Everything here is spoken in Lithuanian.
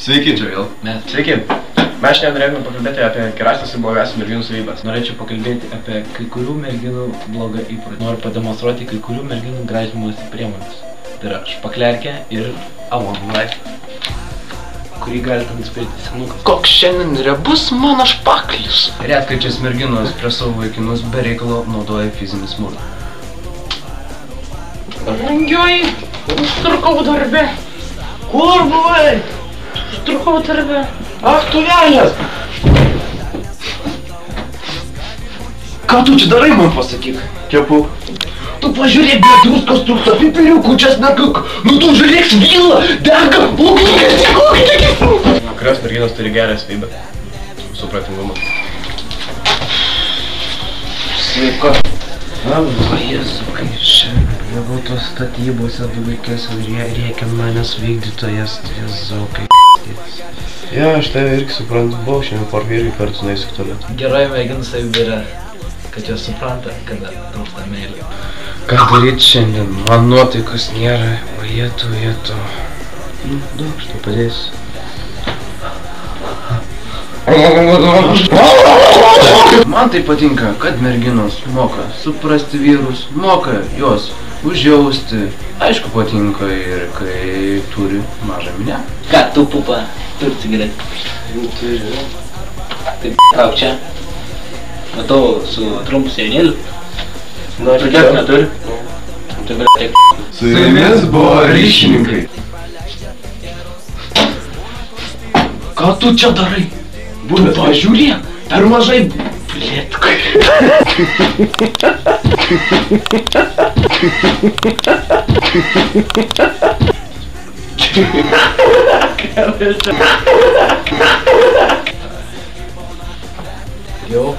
Sveiki, čia vėl. Sveiki. Mes šiandien norėtume pakalbėti apie gerąsias ir blogasias merginų savybes. Norėčiau pakalbėti apie kai kurių merginų blogą įprotį. Noriu pademonstruoti kai kurių merginų gražinimosi priemonės. Tai yra špaklerkė ir Alone Life, kurį galite nusipirkti senukas. Koks šiandien rebus mano špaklis? Retkarčiais merginos prie savo vaikinus be reikalo naudoja fizinį smurtą. Brangioji, užtrukau darbe. Kur buvai? Užtrukau darbe. Ach, tu velnias! Ką tu čia darai, man pasakyk? Kepu. Tu pažiūrėk, bet druskos trūksta, pipiriukų, česnakų. Nu tu žiūrėk, svyla, dega, ugnies, Kurios merginos turi gerą savybę? Supratingumą. Sveika. O Jėzu, kai šiandien buvau tos statybose dulkės rėkia manęs vykdytojas, Jėzu, kai Ja, aš tave irgi suprantu, buvau šiandien porą irgi kartu nueisiu į tualetą. Gerai merginų savybė yra, kad jos supranta, kada trūksta meilė. Ką daryti šiandien? Man nuotaikos nėra, o jėtų. Daug, aš tau padėsiu. Man tai patinka, kad merginos moka suprasti vyrus, moka juos užjausti. Aišku, patinka ir kai turi mažą minę. Ką, tu pupa, turi cigaretę? Turiu. Tai trauk čia. Matau su trumpu sijonėliu. Na, Tokios neturi? Tai tiek. Su jumis buvo ryšininkai. Ką tu čia darai? Tu pažiūrėk, per mažai blėtkai. Jau,